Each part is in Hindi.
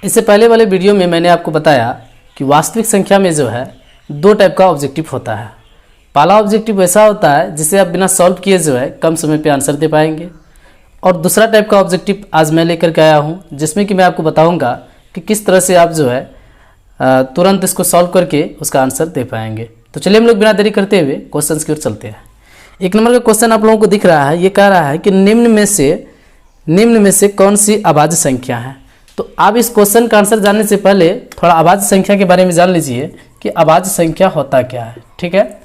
इससे पहले वाले वीडियो में मैंने आपको बताया कि वास्तविक संख्या में जो है दो टाइप का ऑब्जेक्टिव होता है। पहला ऑब्जेक्टिव ऐसा होता है जिसे आप बिना सॉल्व किए जो है कम समय पे आंसर दे पाएंगे, और दूसरा टाइप का ऑब्जेक्टिव आज मैं लेकर के आया हूँ जिसमें कि मैं आपको बताऊँगा कि किस तरह से आप जो है तुरंत इसको सॉल्व करके उसका आंसर दे पाएंगे। तो चलिए हम लोग बिना देरी करते हुए क्वेश्चन की ओर चलते हैं। एक नंबर का क्वेश्चन आप लोगों को दिख रहा है, ये कह रहा है कि निम्न में से कौन सी अभाज्य संख्या है। तो आप इस क्वेश्चन का आंसर जानने से पहले थोड़ा अभाज्य संख्या के बारे में जान लीजिए कि अभाज्य संख्या होता क्या है। ठीक है,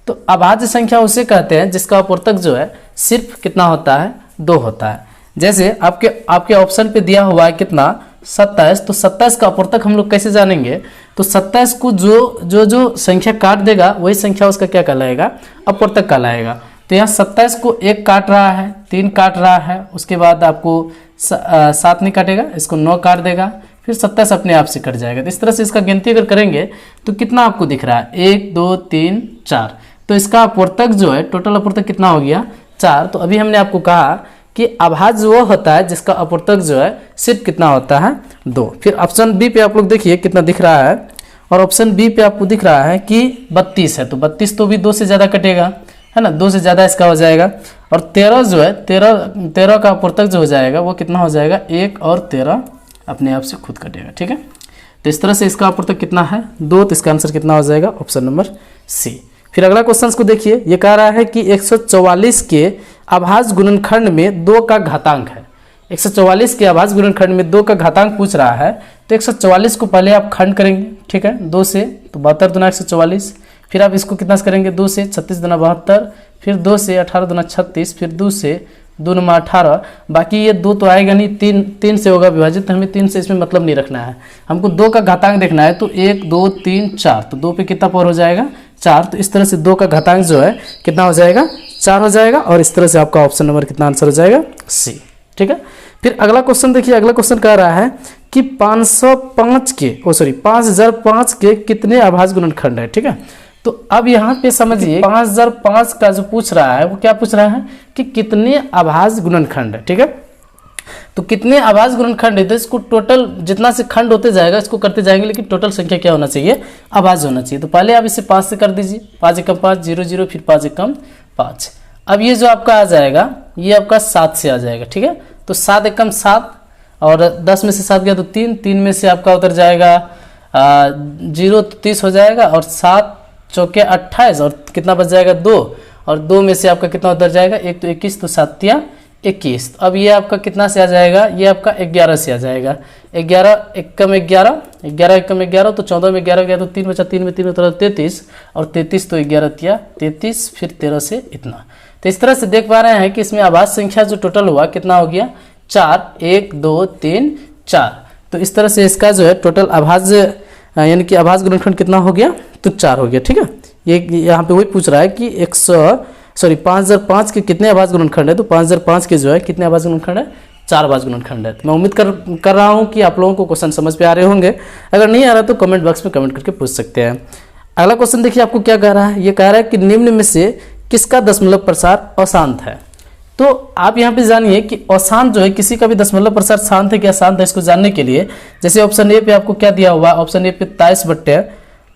तो अभाज्य संख्या उसे कहते हैं जिसका अपूर्तक जो है सिर्फ कितना होता है, 2 होता है। जैसे आपके ऑप्शन पे दिया हुआ है कितना, 27, तो 27 का अपूर्तक हम लोग कैसे जानेंगे, तो 27 को जो संख्या काट देगा वही संख्या उसका क्या कहलाएगा, अपूर्तक कहलाएगा। तो यहाँ 27 को 1 काट रहा है, 3 काट रहा है, उसके बाद आपको 7 नहीं काटेगा, इसको 9 काट देगा, फिर 27 अपने आप से कट जाएगा। तो इस तरह से इसका गिनती अगर करेंगे तो कितना आपको दिख रहा है, 1 2 3 4। तो इसका अपूर्तक जो है टोटल अपूर्तक कितना हो गया, 4। तो अभी हमने आपको कहा कि अभाज्य वो होता है जिसका अपूर्तक जो है सिर्फ कितना होता है, 2। फिर ऑप्शन बी पे आप लोग देखिए कितना दिख रहा है, और ऑप्शन बी पे आपको दिख रहा है कि 32 है। तो 32 तो भी 2 से ज़्यादा कटेगा, है ना, 2 से ज़्यादा इसका हो जाएगा। और 13 जो है 13 का अपूर्तक जो हो जाएगा वो कितना हो जाएगा, 1 और 13 अपने आप से खुद कटेगा। ठीक है, तो इस तरह से इसका अपूर्तक कितना है, 2। तो इसका आंसर कितना हो जाएगा, ऑप्शन नंबर सी। फिर अगला क्वेश्चन को देखिए, ये कह रहा है कि 144 के अभाज्य गुणनखंड में 2 का घातांक है। 144 के अभाज्य गुणनखंड में 2 का घातांक पूछ रहा है। तो 144 को पहले आप खंड करेंगे, ठीक है, 2 से, तो 72 दुना 144। फिर आप इसको कितना से करेंगे, 2 से, 36 दुना 72, फिर 2 से 18 दुना 36, फिर 2 से 2 नुमा 18। बाकी ये 2 तो आएगा नहीं, 3 से होगा विभाजित, हमें 3 से इसमें मतलब नहीं रखना है, हमको 2 का घातांक देखना है। तो 1 2 3 4, तो 2 पे कितना पावर हो जाएगा, 4। तो इस तरह से 2 का घातांक जो है कितना हो जाएगा, 4 हो जाएगा, और इस तरह से आपका ऑप्शन नंबर कितना आंसर हो जाएगा, सी। ठीक है, फिर अगला क्वेश्चन देखिए, अगला क्वेश्चन कह रहा है कि 5005 के कितने अभाज्य गुणनखंड है। ठीक है, तो अब यहाँ पे समझिए 5005 का जो पूछ रहा है वो क्या पूछ रहा है कि कितने अभाज्य गुणनखंड है। ठीक है, तो कितने अभाज्य गुणनखंड है, तो इसको टोटल जितना से खंड होते जाएगा इसको करते जाएंगे, लेकिन टोटल संख्या क्या होना चाहिए, अभाज्य होना चाहिए। तो पहले आप इसे 5 से कर दीजिए, 5 एकम 5 0 0, फिर 5 एकम 5। अब ये जो आपका आ जाएगा ये आपका 7 से आ जाएगा। ठीक है, तो 7 एकम 7, और 10 में से 7 गया तो 3 में से आपका उतर जाएगा 0, तो 30 हो जाएगा, और 7 चौके 28, और कितना बच जाएगा 2, और 2 में से आपका कितना उतर जाएगा, 1 तो 21, तो 7 या 21। अब ये आपका कितना से आ जाएगा, ये आपका 11 से आ जाएगा। 11 एकम 11, 11 एकम 11, तो 14 में 11 गया तो 3 बचा, 3 में 3 उतरा 33, और 33 तो 11 तिया 33, फिर 13 से इतना। तो इस तरह से देख पा रहे हैं कि इसमें अभाज्य संख्या जो टोटल हुआ कितना हो गया, 4, 1 2 3 4। तो इस तरह से इसका जो है टोटल अभाज्य यानी कि अभाज्य गुणनखंड कितना हो गया, तो 4 हो गया। ठीक है, ये यहाँ पे वही पूछ रहा है कि 5005 के कितने अभाज्य गुणनखंड है। तो 5005 के जो है कितने अभाज्य गुणनखंड है, 4 अभाज्य गुणनखंड है। तो मैं उम्मीद कर रहा हूँ कि आप लोगों को क्वेश्चन समझ पे आ रहे होंगे। अगर नहीं आ रहा तो कमेंट बॉक्स में कमेंट करके पूछ सकते हैं। अगला क्वेश्चन देखिए आपको क्या कह रहा है, ये कह रहा है कि निम्न में से किसका दशमलव प्रसार अशांत है। तो आप यहाँ पे जानिए कि अशांत जो है, किसी का भी दशमलव प्रसार शांत है क्या अशांत है, इसको जानने के लिए जैसे ऑप्शन ए पे आपको क्या दिया हुआ है, ऑप्शन ए पे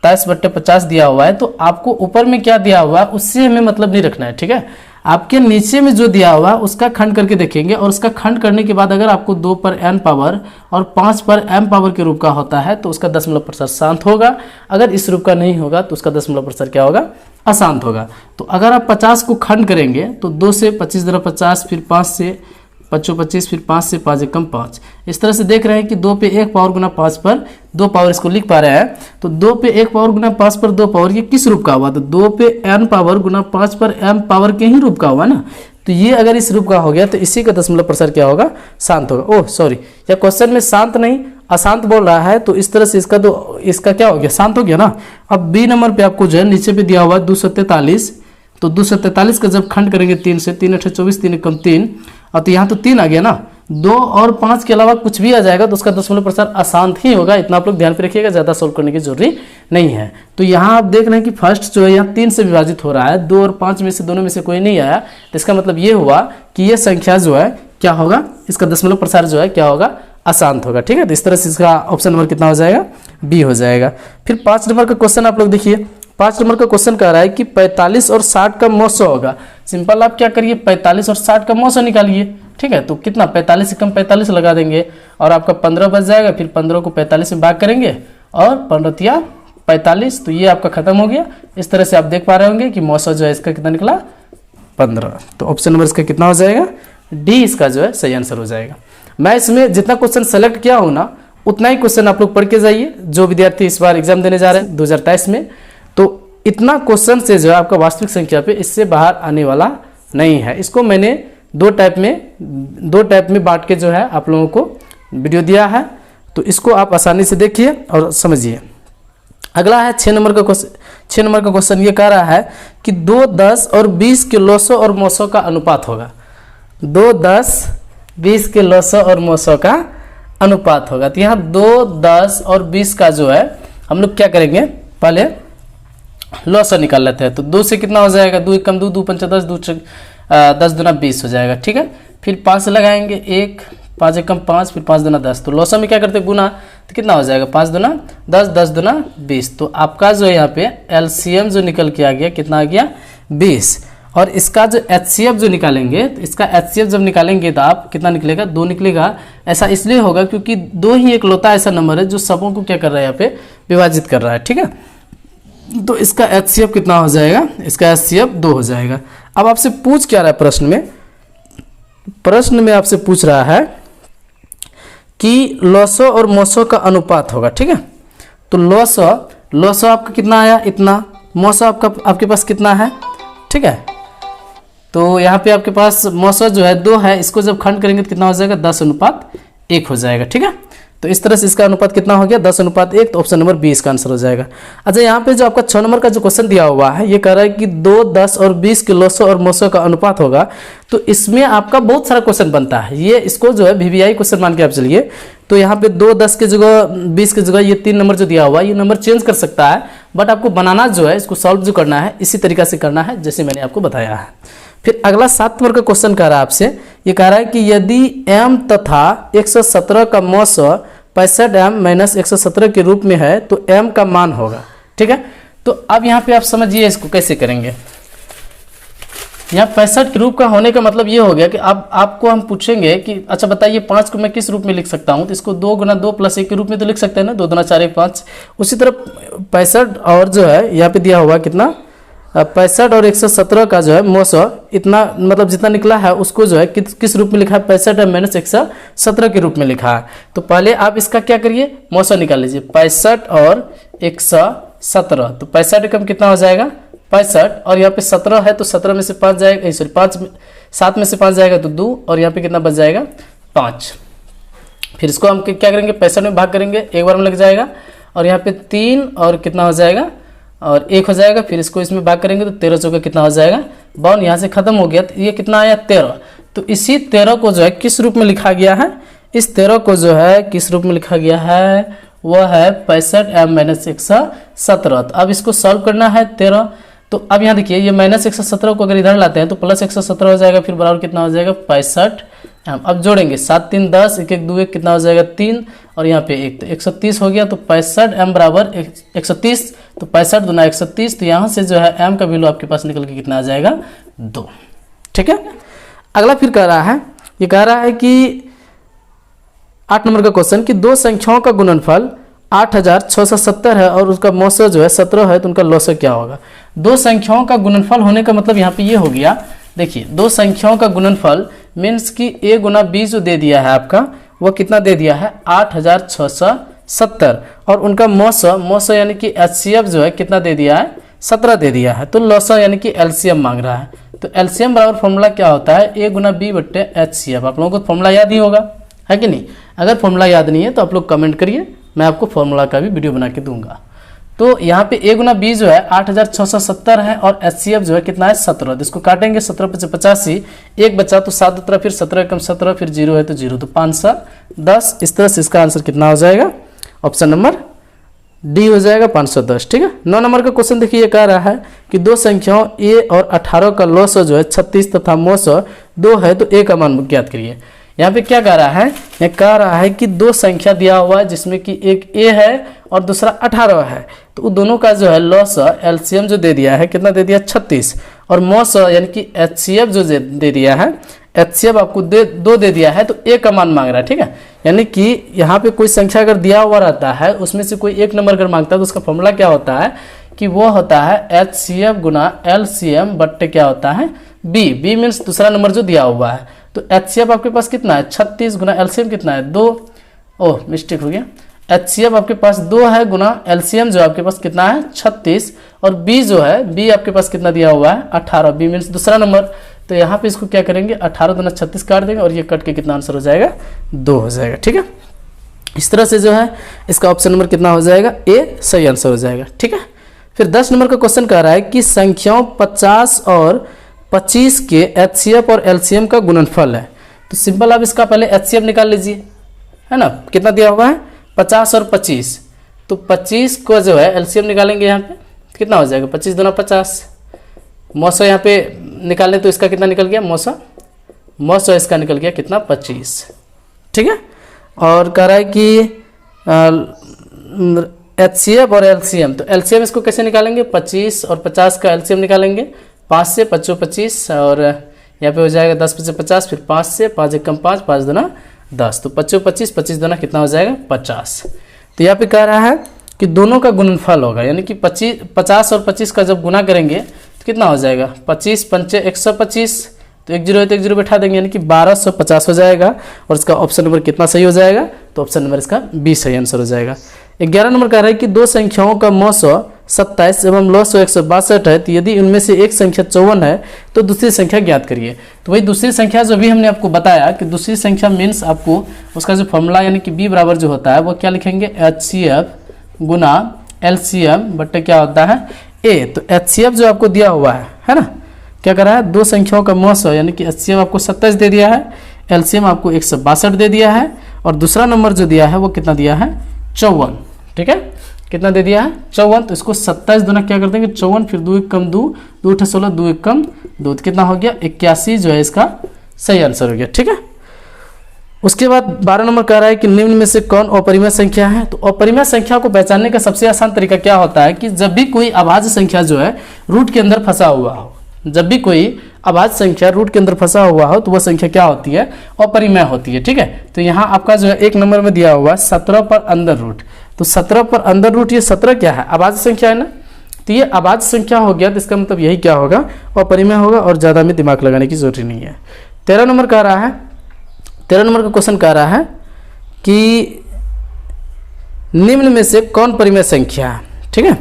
23/50 दिया हुआ है। तो आपको ऊपर में क्या दिया हुआ है उससे हमें मतलब नहीं रखना है। ठीक है, आपके नीचे में जो दिया हुआ है उसका खंड करके देखेंगे, और उसका खंड करने के बाद अगर आपको 2 पर n पावर और 5 पर m पावर के रूप का होता है तो उसका दशमलव प्रसार शांत होगा। अगर इस रूप का नहीं होगा तो उसका दशमलव प्रसार क्या होगा, अशांत होगा। तो अगर आप 50 को खंड करेंगे तो 2 से 25 द्वारा 50, फिर 5 से 25, फिर 5 से 5 एकम 5। इस तरह से देख रहे हैं कि 2 पे 1 पावर गुना 5 पर 2 पावर इसको लिख पा रहे हैं। तो 2 पे 1 पावर गुना 5 पर 2 पावर ये किस रूप का हुआ, तो 2 पे n पावर गुना 5 पर m पावर के ही रूप का हुआ ना। तो ये अगर इस रूप का हो गया तो इसी का दशमलव प्रसार क्या होगा, शांत होगा। ओह सॉरी, या क्वेश्चन में शांत नहीं अशांत बोल रहा है, तो इस तरह से इसका क्या हो गया, शांत हो गया ना। अब बी नंबर पे आपको जो है नीचे पे दिया हुआ 243, तो 243 का जब खंड करेंगे 3 से, 3 8 24, 3 एकम 3, और तो यहाँ तो 3 आ गया ना, 2 और 5 के अलावा कुछ भी आ जाएगा तो उसका दशमलव प्रसार अशांत ही होगा। इतना आप लोग ध्यान पे रखिएगा, ज़्यादा सोल्व करने की जरूरी नहीं है। तो यहाँ आप देख रहे हैं कि फर्स्ट जो है यहाँ 3 से विभाजित हो रहा है, 2 और 5 में से दोनों में से कोई नहीं आया, तो इसका मतलब ये हुआ कि ये संख्या जो है क्या होगा, इसका दशमलव प्रसार जो है क्या होगा, अशांत होगा। ठीक है, तो इस तरह से इसका ऑप्शन नंबर कितना हो जाएगा, बी हो जाएगा। फिर 5 नंबर का क्वेश्चन आप लोग देखिए। 5 नंबर का क्वेश्चन कह रहा है कि 45 और 60 का मौसो होगा। सिंपल आप क्या करिए, 45 और 60 का मौसो निकालिए। ठीक है, तो कितना, 45 से कम 45 लगा देंगे और आपका 15 बच जाएगा। फिर 15 को 45 में भाग करेंगे और 15 45, तो ये आपका खत्म हो गया। इस तरह से आप देख पा रहे होंगे कि मौसो जो है इसका कितना निकला, 15। तो ऑप्शन नंबर इसका कितना हो जाएगा, डी इसका जो है सही आंसर हो जाएगा। मैं इसमें जितना क्वेश्चन सेलेक्ट किया हूँ ना, उतना ही क्वेश्चन आप लोग पढ़ के जाइए, जो विद्यार्थी इस बार एग्जाम देने जा रहे हैं 2023 में। तो इतना क्वेश्चन से जो है आपका वास्तविक संख्या पे इससे बाहर आने वाला नहीं है। इसको मैंने दो टाइप में बांट के जो है आप लोगों को वीडियो दिया है, तो इसको आप आसानी से देखिए और समझिए। अगला है 6 नंबर का क्वेश्चन। 6 नंबर का क्वेश्चन ये कह रहा है कि 2, 10 और 20 के लॉसो और मोसो का अनुपात होगा। 2, 10, 20 के लॉसो और मोसो का अनुपात होगा। तो यहाँ 2, 10 और 20 का जो है हम लोग क्या करेंगे, पहले लॉसो निकाल लेते हैं। तो 2 से कितना हो जाएगा, 2 कम 2, 2 पंचा 10, 10 दूना 20 हो जाएगा। ठीक है, फिर 5 से लगाएंगे, 1, 5 एकम 5, फिर 5 दूना 10। तो लॉसो में क्या करते हैं, गुना, तो कितना हो जाएगा, 5 दूना 10, 10 दूना 20। तो आपका जो यहाँ पे एलसीएम जो निकल के आ गया, कितना आ गया, 20। और इसका जो एचसीएफ जो निकालेंगे, तो इसका एचसीएफ जब निकालेंगे तो आप कितना निकलेगा, 2 निकलेगा। ऐसा इसलिए होगा क्योंकि 2 ही एकलौता ऐसा नंबर है जो सबों को क्या कर रहा है, यहाँ पे विभाजित कर रहा है। ठीक है, तो इसका एचसीएफ कितना हो जाएगा, इसका एचसीएफ 2 हो जाएगा। अब आपसे पूछ क्या रहा है प्रश्न में आपसे पूछ रहा है कि लॉसो और मोसो का अनुपात होगा। ठीक है, तो लॉसो आपका कितना आया, इतना, मोसो आपके पास कितना है। ठीक है, तो यहाँ पे आपके पास मौसम जो है 2 है, इसको जब खंड करेंगे तो कितना हो जाएगा, 10:1 हो जाएगा। ठीक है, तो इस तरह से इसका अनुपात कितना हो गया, 10:1। तो ऑप्शन नंबर 20 का आंसर हो जाएगा। अच्छा, यहाँ पे जो आपका 6 नंबर का जो क्वेश्चन दिया हुआ है, ये कह रहा है कि 2, 10 और 20 के लॉसो और मोसो का अनुपात होगा। तो इसमें आपका बहुत सारा क्वेश्चन बनता है। ये इसको जो है VVI क्वेश्चन मान के आप चलिए। तो यहाँ पे 2, 10 के जगह 20 के जगह ये 3 नंबर जो दिया हुआ है, ये नंबर चेंज कर सकता है, बट आपको बनाना जो है, इसको सॉल्व जो करना है, इसी तरीका से करना है जैसे मैंने आपको बताया है। फिर अगला 7 नंबर का क्वेश्चन कह रहा है आपसे, ये कह रहा है कि यदि m तथा 117 का मौसो 65m - 117 के रूप में है तो m का मान होगा। ठीक है, तो अब यहाँ पे आप समझिए इसको कैसे करेंगे। यहाँ 65 के रूप का होने का मतलब ये हो गया कि अब आपको हम पूछेंगे कि अच्छा बताइए 5 को मैं किस रूप में लिख सकता हूँ, तो इसको 2 × 2 + 1 के रूप में तो लिख सकते हैं ना, 2 दूना 4 1 5। उसी तरह 65 और जो है यहाँ पे दिया हुआ कितना, 65 और 117 का जो है मौसो इतना, मतलब जितना निकला है उसको जो है किस रूप में लिखा है, 65m - 117 के रूप में लिखा है। तो पहले आप इसका क्या करिए, मौसो निकाल लीजिए, 65 और 117। तो 65 एकम कितना हो जाएगा, 65, और यहाँ पे 17 है तो 17 में से 5 जाएगा, सॉरी 7 में से 5 जाएगा तो 2, और यहाँ पे कितना बच जाएगा, 5। फिर इसको हम क्या करेंगे, 65 में भाग करेंगे, एक बार में लग जाएगा, और यहाँ पे 3 और कितना हो जाएगा, और 1 हो जाएगा। फिर इसको इसमें भाग करेंगे तो 13 चौका कितना हो जाएगा, 52। यहाँ से खत्म हो गया, तो ये कितना आया, 13। तो इसी 13 को जो है किस रूप में लिखा गया है, इस 13 को जो है किस रूप में लिखा गया है, वह है 65m - 117। तो अब इसको सॉल्व करना है 13। तो अब यहाँ देखिए, ये -117 को अगर इधर लाते हैं तो +117 हो जाएगा, फिर बराबर कितना हो जाएगा, 65। अब जोड़ेंगे 7 3 10, 1 1 2 1 कितना हो जाएगा, 3, और यहाँ पे 1, तो 130 हो गया। तो 65m = 130, तो 65 दूना 130। तो यहाँ से जो है m का वैल्यू आपके पास निकल के कितना आ जाएगा, 2। ठीक है, अगला फिर कह रहा है, ये कह रहा है कि 8 नंबर का क्वेश्चन कि 2 संख्याओं का गुणनफल 8670 है और उसका मौसो जो है 17 है, तो उनका लॉसो क्या होगा। 2 संख्याओं का गुणनफल होने का मतलब यहाँ पे ये हो गया, देखिए 2 संख्याओं का गुणनफल मीन्स कि a × b जो दे दिया है आपका, वो कितना दे दिया है, 8670, और उनका मौसो यानी कि एचसीएफ जो है कितना दे दिया है, 17 दे दिया है। तो लॉसो यानी कि एलसीएम मांग रहा है। तो एलसीएम बराबर फॉर्मूला क्या होता है, a × b / एचसीएफ। आप लोगों को फॉर्मूला याद ही होगा, है कि नहीं। अगर फॉर्मूला याद नहीं है तो आप लोग कमेंट करिए, मैं आपको फॉर्मूला का भी वीडियो बना के दूंगा। तो यहाँ पे a × b जो है 8670 है, और एचसीएफ जो है कितना है, 17। तो इसको काटेंगे, 17 × 85, 1 बचा तो 7 उतरा, फिर 17 एकम 17, फिर 0 है तो 0, तो 510। इस तरह से इसका आंसर कितना हो जाएगा, ऑप्शन नंबर डी हो जाएगा, 510। ठीक है, 9 नंबर का क्वेश्चन देखिए, कह रहा है कि 2 संख्याओं a और 18 का लॉसो जो है 36 तथा मौसो 2 है, तो a का मान ज्ञात करिए। यहाँ पे क्या कह रहा है, ये कह रहा है कि दो संख्या दिया हुआ है जिसमें कि एक ए है और दूसरा 18 है, तो वो दोनों का जो है लॉस एलसीएम जो दे दिया है कितना दे दिया 36, और मॉस यानी कि एचसीएफ जो दे दिया है, एचसीएफ आपको दो दे दिया है, तो ए का मान मांग रहा है। ठीक है, यानी कि यहाँ पे कोई संख्या अगर दिया हुआ रहता है उसमें से कोई एक नंबर अगर मांगता है तो उसका फॉर्मूला क्या होता है कि वो होता है एचसीएफ गुना एलसीएम बट्टे क्या होता है बी मीन्स दूसरा नंबर जो दिया हुआ है। तो एचसीएफ आपके पास कितना है 36 गुना एलसीएम कितना है 2, ओह मिस्टेक हो गया, एचसीएफ आपके पास 2 है गुना एलसीएम जो आपके पास कितना है 36, और बी जो है बी आपके पास कितना दिया हुआ है 18, बी मीन्स दूसरा नंबर। तो यहाँ पे इसको क्या करेंगे 18 गुना 36 काट देंगे और ये कट के कितना आंसर हो जाएगा 2 हो जाएगा। ठीक है, इस तरह से जो है इसका ऑप्शन नंबर कितना हो जाएगा ए सही आंसर हो जाएगा। ठीक है, फिर 10 नंबर का क्वेश्चन कह रहा है कि संख्याओं 50 और 25 के एचसीएफ और एलसीएम का गुणनफल है। तो सिंपल आप इसका पहले एचसीएफ निकाल लीजिए, है ना, कितना दिया हुआ है 50 और 25, तो 25 को जो है एलसीएम निकालेंगे यहाँ पे कितना हो जाएगा 25 दूना 50, मौसो यहाँ पे निकालें तो इसका कितना निकल गया मौसो इसका निकल गया कितना 25। ठीक है, और कह रहा है कि एचसीएफ और एलसीएम, तो एलसीएम इसको कैसे निकालेंगे 25 और 50 का एलसीएम निकालेंगे, 5 से 5 25 और यहाँ पे हो जाएगा 10 से 50, फिर 5 से 5 एक कम 5, 5 दूना 10, तो 25 25 25 दूना कितना हो जाएगा 50। तो यहाँ पे कह रहा है कि दोनों का गुणनफल होगा, यानी कि 50 और 25 का जब गुना करेंगे तो कितना हो जाएगा 25 पंचे 125, तो 1 0 है तो 1 0 बैठा देंगे, यानी कि 1250 हो जाएगा, और इसका ऑप्शन नंबर कितना सही हो जाएगा, तो ऑप्शन नंबर इसका बी सही आंसर हो जाएगा। 11 नंबर कह रहा है कि दो संख्याओं का मौसो 27 एवं लॉसो 162 है, तो यदि उनमें से एक संख्या 54 है तो दूसरी संख्या ज्ञात करिए। तो वही दूसरी संख्या जो भी हमने आपको बताया कि दूसरी संख्या मीन्स आपको उसका जो फॉर्मूला यानी कि बी बराबर जो होता है वो क्या लिखेंगे एचसीएफ गुना एलसीएम बट्टे क्या होता है ए। तो एचसीएफ जो आपको दिया हुआ है ना, क्या कर रहा है दो संख्याओं का मौसो यानी कि एचसीएफ आपको 27 दे दिया है, एलसीएम आपको 162 दे दिया है, और दूसरा नंबर जो दिया है वो कितना दिया है 54। ठीक है, कितना दे दिया है 54, तो इसको 27 दूना क्या कर देंगे 54, फिर 2 1 कम 2, 2 8 16, 2 1 कम 2, तो कितना हो गया 81 जो है इसका सही आंसर हो गया। ठीक है, उसके बाद 12 नंबर कह रहा है कि निम्न में से कौन अपरिमेय संख्या है। तो अपरिमेय संख्या को पहचानने का सबसे आसान तरीका क्या होता है कि जब भी कोई अभाज्य संख्या जो है रूट के अंदर फंसा हुआ हो, जब भी कोई अभाज्य संख्या रूट के अंदर फंसा हुआ हो तो वह संख्या क्या होती है अपरिमेय होती है। ठीक है, तो यहाँ आपका जो है 1 नंबर में दिया हुआ है 17 पर अंदर रूट, तो 17 पर अंदर रूट, ये 17 क्या है अभाज्य संख्या है ना, तो ये अभाज्य संख्या हो गया, तो इसका मतलब यही क्या होगा अपरिमेय होगा, और ज़्यादा में दिमाग लगाने की जरूरत नहीं है। 13 नंबर कह रहा है, 13 नंबर का क्वेश्चन कह रहा है कि निम्न में से कौन परिमेय संख्या है। ठीक है,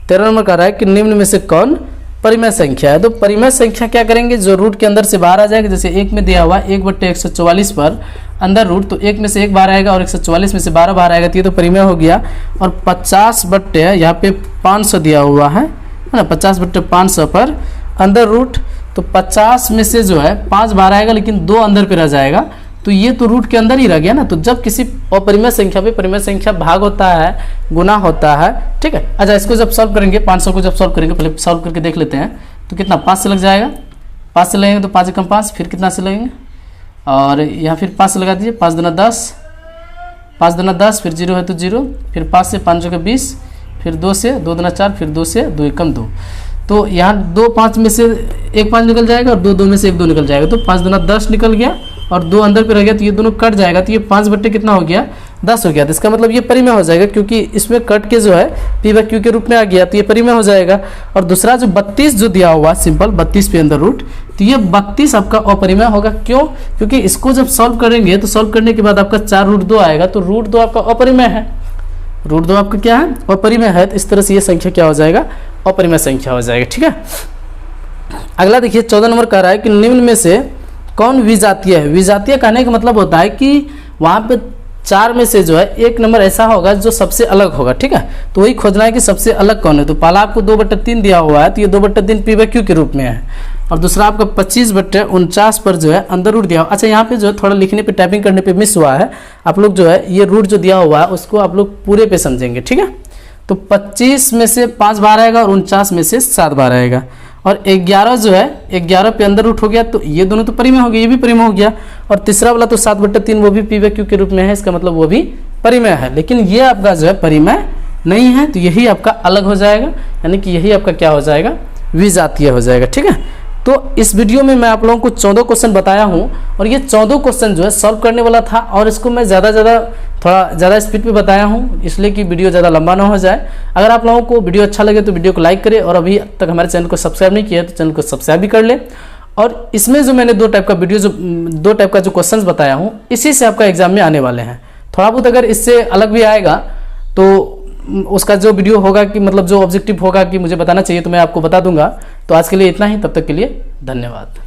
13 नंबर कह रहा है कि निम्न में से कौन परिमेय संख्या है। तो परिमेय संख्या क्या करेंगे जो रूट के अंदर से बाहर आ जाएगा, जैसे 1 में दिया हुआ 1/144 पर अंदर रूट, तो 1 में से 1 बाहर आएगा और 144 में से 12 बाहर आएगा, तो ये तो परिमेय हो गया। और 50 बट्टे यहाँ पे 500 दिया हुआ है ना, 50 बट्टे 500 पर अंदर रूट, तो 50 में से जो है 5 बाहर आएगा लेकिन 2 अंदर पे रह जाएगा, तो ये तो रूट के अंदर ही रह गया ना। तो जब किसी अपरिमेय संख्या पे परिमेय संख्या भाग होता है गुना होता है। ठीक है, अच्छा इसको जब सॉल्व करेंगे 500 को जब सॉल्व करेंगे, पहले सॉल्व करके देख लेते हैं, तो कितना 5 से लग जाएगा, 5 से लगेंगे तो 5 कम 5, फिर कितना से लगेंगे, और यहाँ फिर 5 से लगा दीजिए, 5 दूना 10, 5 दूना 10, फिर 0 है तो 0, फिर 5 से 5 का 20, फिर 2 से 2 दूना 4, फिर 2 से 2 कम 2, तो यहाँ 2 5 में से 1 5 निकल जाएगा और 2 2 में से 1 2 निकल जाएगा, तो 5 दूना 10 निकल गया और 2 अंदर पे रह गया, तो ये दोनों कट जाएगा, तो ये 5 बट्टे कितना हो गया 10 हो गया। तो इसका मतलब ये परिमेय हो जाएगा, क्योंकि इसमें कट के जो है p/q के रूप में आ गया, तो ये परिमेय हो जाएगा। और दूसरा जो 32 जो दिया हुआ सिंपल 32 पे अंदर रूट, तो ये 32 आपका अपरिमेय होगा। क्यों? क्योंकि इसको जब सॉल्व करेंगे तो सॉल्व करने के बाद आपका 4 रूट 2 आएगा, तो रूट 2 आपका अपरिमेय है, रूट 2 आपका क्या है अपरिमेय है। तो इस तरह से ये संख्या क्या हो जाएगा अपरिमेय संख्या हो जाएगा। ठीक है, अगला देखिए 14 नंबर कह रहा है कि निम्न में से कौन विजातीय है। विजातीय कहने का मतलब होता है कि वहाँ पे 4 में से जो है 1 नंबर ऐसा होगा जो सबसे अलग होगा। ठीक है, तो वही खोजना है कि सबसे अलग कौन है। तो पहला आपको 2/3 दिया हुआ है, तो ये 2/3 p/q के रूप में है, और दूसरा आपका 25/49 पर जो है अंदर रूट दिया हुआ। अच्छा यहाँ पे जो है थोड़ा लिखने पे टाइपिंग करने पे मिस हुआ है, आप लोग जो है ये रूट जो दिया हुआ है उसको आप लोग पूरे पे समझेंगे। ठीक है, तो 25 में से 5 बार आएगा और 49 में से 7 बार आएगा, और 11 जो है 11 पे अंदर रूट हो गया, तो ये दोनों तो परिमेय हो गए, ये भी परिमेय हो गया। और तीसरा वाला तो 7/3 वो भी पी बाई क्यू के रूप में है, इसका मतलब वो भी परिमेय है। लेकिन ये आपका जो है परिमेय नहीं है, तो यही आपका अलग हो जाएगा, यानी कि यही आपका क्या हो जाएगा, विजातीय हो जाएगा। ठीक है, तो इस वीडियो में मैं आप लोगों को 14 क्वेश्चन बताया हूँ, और ये 14 क्वेश्चन जो है सॉल्व करने वाला था, और इसको मैं थोड़ा ज़्यादा स्पीड पे बताया हूँ, इसलिए कि वीडियो ज़्यादा लंबा ना हो जाए। अगर आप लोगों को वीडियो अच्छा लगे तो वीडियो को लाइक करें, और अभी तक हमारे चैनल को सब्सक्राइब नहीं किया तो चैनल को सब्सक्राइब भी कर लें। और इसमें जो मैंने दो टाइप का जो क्वेश्चन बताया हूँ, इसी से आपका एग्जाम में आने वाले हैं। थोड़ा बहुत अगर इससे अलग भी आएगा तो उसका जो वीडियो होगा कि मतलब जो ऑब्जेक्टिव होगा कि मुझे बताना चाहिए, तो मैं आपको बता दूंगा। तो आज के लिए इतना ही, तब तक के लिए धन्यवाद।